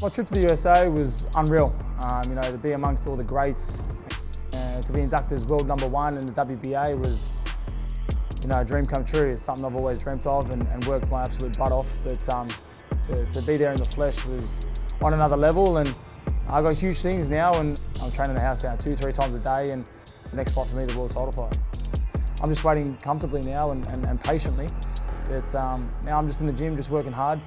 My trip to the USA was unreal. To be amongst all the greats, to be inducted as world #1 in the WBA was, a dream come true. It's something I've always dreamt of and worked my absolute butt off. But to be there in the flesh was on another level, and I've got huge things now, and I'm training the house down 2-3 times a day, and the next fight for me is the world title fight. I'm just waiting comfortably now and patiently. But now I'm just in the gym, just working hard,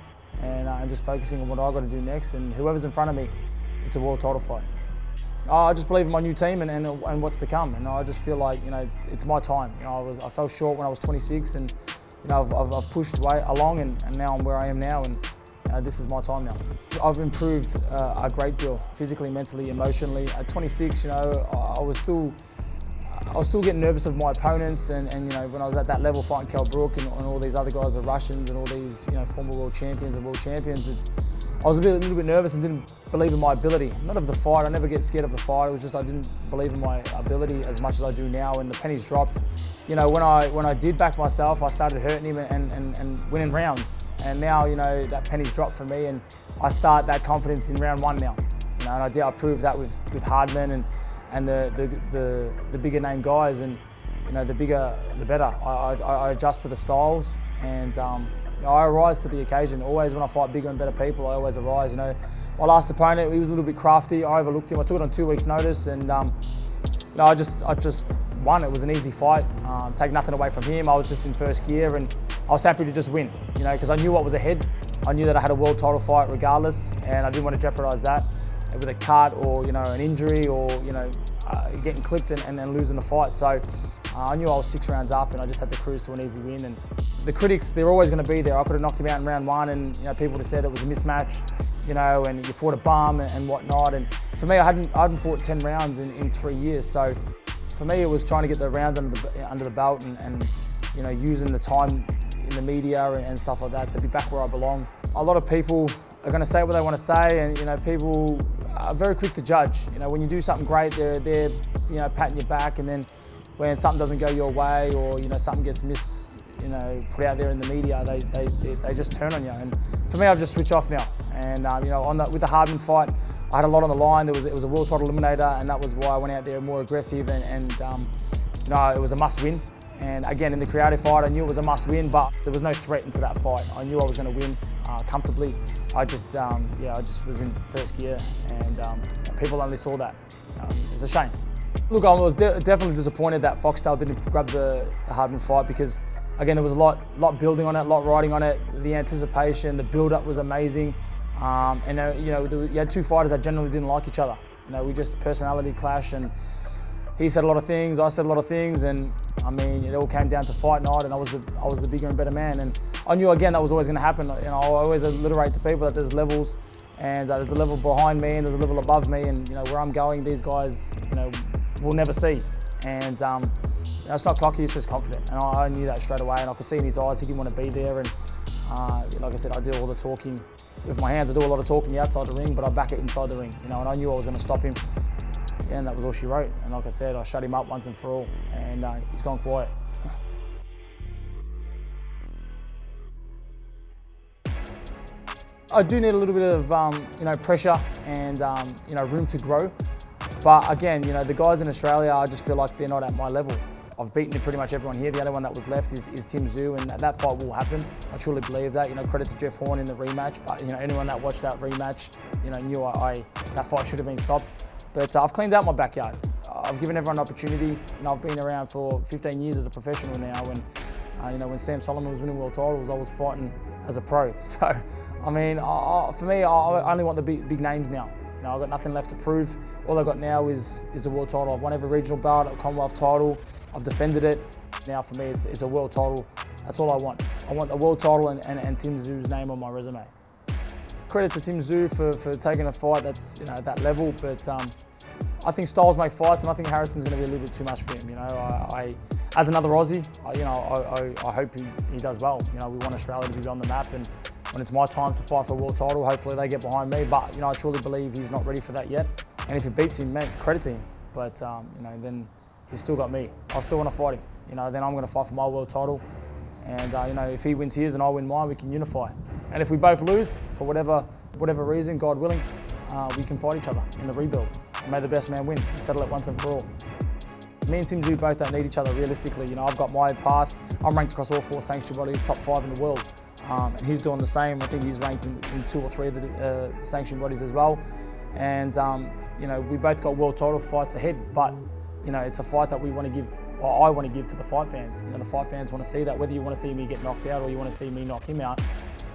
and just focusing on what I've got to do next, and whoever's in front of me, it's a world title fight. I just believe in my new team and what's to come, and I just feel like it's my time. I fell short when I was 26, and I've pushed way along, and now I'm where I am now, and this is my time now. I've improved a great deal, physically, mentally, emotionally. At 26, I was still getting nervous of my opponents, and when I was at that level fighting Kell Brook and all these other guys, the Russians and all these former world champions and world champions, I was a little bit nervous and didn't believe in my ability. Not of the fight, I never get scared of the fight, it was just I didn't believe in my ability as much as I do now, and the pennies dropped. When I did back myself, I started hurting him and winning rounds. And now, that penny's dropped for me, and I start that confidence in round 1 now. And I proved that with Hardman and the bigger name guys, and the bigger the better. I adjust to the styles, and I arise to the occasion. Always when I fight bigger and better people, I always arise. My last opponent, he was a little bit crafty. I overlooked him. I took it on 2 weeks' notice, and I just won. It was an easy fight. Take nothing away from him. I was just in first gear, and I was happy to just win. Because I knew what was ahead. I knew that I had a world title fight regardless, and I didn't want to jeopardise that with a cut or an injury or getting clipped and then losing the fight. So I knew I was 6 rounds up, and I just had to cruise to an easy win. And the critics, they're always going to be there. I could have knocked him out in round 1, and people would have said it was a mismatch, and you fought a bum and whatnot. And for me, I hadn't fought 10 rounds in 3 years. So for me, it was trying to get the rounds under the belt and using the time in the media and stuff like that to be back where I belong. A lot of people are going to say what they want to say, and people are very quick to judge. When you do something great, they're patting your back, and then when something doesn't go your way, or something gets put out there in the media, they just turn on you. And for me, I've just switched off now. And with the Hardman fight, I had a lot on the line. It was a world title eliminator, and that was why I went out there more aggressive, and it was a must-win. And again, in the creative fight, I knew it was a must-win, but there was no threat into that fight. I knew I was going to win comfortably. I just was in first gear, and people only saw that. It's a shame. Look, I was definitely disappointed that Foxtel didn't grab the Hardman fight, because again, there was a lot building on it, a lot riding on it. The anticipation, the build-up was amazing. You had 2 fighters that generally didn't like each other. We just personality clash, and he said a lot of things, I said a lot of things, and it all came down to fight night, and I was the bigger and better man. And I knew again that was always going to happen. I always alliterate to people that there's levels, and there's a level behind me and there's a level above me, and where I'm going, these guys will never see. And it's not cocky, it's just confident, and I knew that straight away, and I could see in his eyes he didn't want to be there. And like I said, I do all the talking with my hands. I do a lot of talking outside the ring, but I back it inside the ring. And I knew I was going to stop him. And that was all she wrote. And like I said, I shut him up once and for all, and he's gone quiet. I do need a little bit of pressure and room to grow. But again, the guys in Australia, I just feel like they're not at my level. I've beaten pretty much everyone here. The only one that was left is Tim Tszyu, and that fight will happen. I truly believe that. Credit to Jeff Horn in the rematch. But anyone that watched that rematch, knew that fight should have been stopped. But I've cleaned out my backyard. I've given everyone an opportunity. I've been around for 15 years as a professional now, and when Sam Solomon was winning world titles, I was fighting as a pro. So, for me, I only want the big names now. I've got nothing left to prove. All I've got now is the world title. I've won every regional belt, a Commonwealth title. I've defended it. Now for me, it's a world title. That's all I want. I want a world title and Tim Tszyu's name on my resume. Credit to Tim Tszyu for taking a fight that's at that level, but I think styles make fights, and I think Harrison's going to be a little bit too much for him. As another Aussie, I hope he does well. We want Australia to be on the map, and when it's my time to fight for a world title, hopefully they get behind me. But I truly believe he's not ready for that yet. And if he beats him, man, credit to him. But then he's still got me. I still want to fight him. Then I'm going to fight for my world title. And if he wins his and I win mine, we can unify. And if we both lose, for whatever whatever reason, God willing, we can fight each other in the rebuild. And may the best man win, settle it once and for all. Me and Tim Tszyu both don't need each other realistically. You know, I've got my path. I'm ranked across all 4 sanctuary bodies, top 5 in the world. And he's doing the same. I think he's ranked in 2 or 3 of the sanctuary bodies as well. And, you know, we both got world title fights ahead, but, you know, it's a fight that we want to give, or I want to give to the fight fans. You know, the fight fans want to see that, whether you want to see me get knocked out or you want to see me knock him out.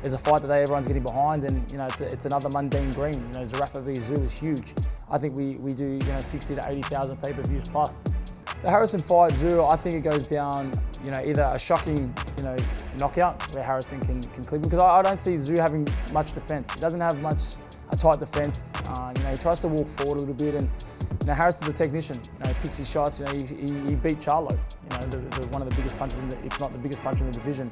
It's a fight that everyone's getting behind, and, you know, it's another mundane green. You know, Zerafa v Tszyu is huge. I think we do, you know, 60 to 80,000 pay-per-views plus. The Harrison fight, Tszyu, I think it goes down, you know, either a shocking, you know, knockout where Harrison can clip him, because I don't see Tszyu having much defense. He doesn't have a tight defense. You know, he tries to walk forward a little bit, and, you know, Harrison's a technician. You know, he picks his shots. You know, he beat Charlo, you know, one of the biggest punchers, if not the biggest puncher in the division,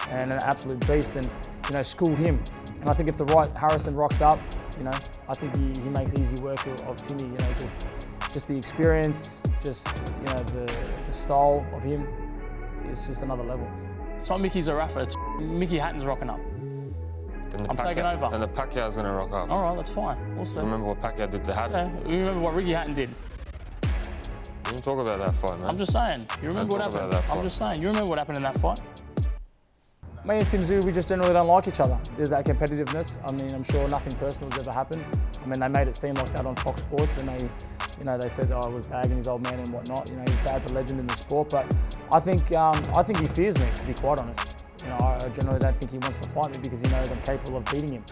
and an absolute beast, and, you know, schooled him. And I think if the right Harrison rocks up, you know, I think he makes easy work of Timmy. You know, just the experience, just, you know, the style of him is just another level. It's not Mickey Zerafa, it's Mickey Hatton's rocking up. I'm taking over. And the Pacquiao's going to rock up. All right, that's fine. We'll see. Remember what Pacquiao did to Hatton? Yeah, you remember what Ricky Hatton did? You don't talk about that fight, man. I'm just saying. You remember what happened? I'm just saying. You remember what happened in that fight? Me and Tim Tszyu, we just generally don't like each other. There's that competitiveness. I mean, I'm sure nothing personal has ever happened. I mean, they made it seem like that on Fox Sports when they, you know, they said, oh, I was bagging his old man and whatnot. You know, his dad's a legend in the sport, but I think he fears me, to be quite honest. You know, I generally don't think he wants to fight me because he knows I'm capable of beating him.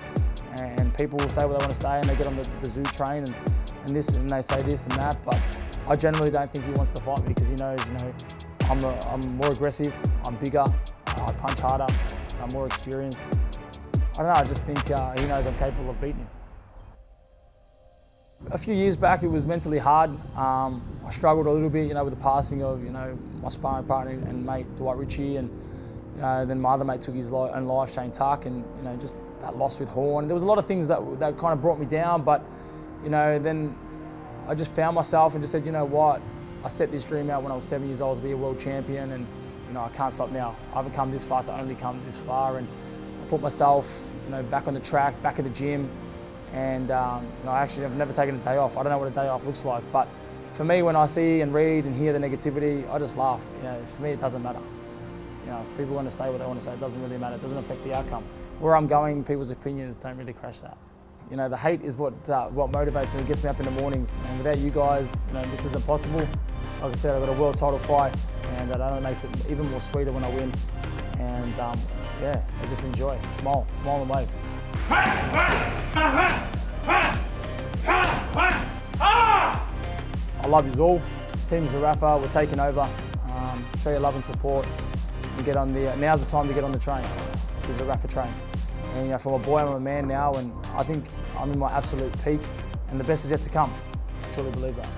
And people will say what they want to say, and they get on the Tszyu train and this, and they say this and that. But I generally don't think he wants to fight me because he knows, you know, I'm more aggressive, I'm bigger, I punch harder, I'm more experienced. I don't know, I just think he knows I'm capable of beating him. A few years back, it was mentally hard. I struggled a little bit, you know, with the passing of, you know, my sparring partner and mate Dwight Ritchie, and, you know, then my other mate took his own life, Shane Tuck, and, you know, just that loss with Horn. There was a lot of things that kind of brought me down, but, you know, then I just found myself and just said, you know what, I set this dream out when I was 7 years old to be a world champion, and, you know, I can't stop now. I haven't come this far to only come this far, and I put myself, you know, back on the track, back at the gym, and, you know, I've never taken a day off. I don't know what a day off looks like, but for me, when I see and read and hear the negativity, I just laugh. You know, for me, it doesn't matter. You know, if people want to say what they want to say, it doesn't really matter. It doesn't affect the outcome. Where I'm going, people's opinions don't really crash that. You know, the hate is what motivates me, gets me up in the mornings. And without you guys, you know, this isn't possible. Like I said, I've got a world title fight, and that only makes it even more sweeter when I win. And yeah, I just enjoy it. Smile and wave. I love you all. Team Zerafa, we're taking over. Show your love and support. And get on the. Now's the time to get on the train, the Zerafa train. And, you know, from a boy, I'm a man now, and I think I'm in my absolute peak, and the best is yet to come. I truly believe that.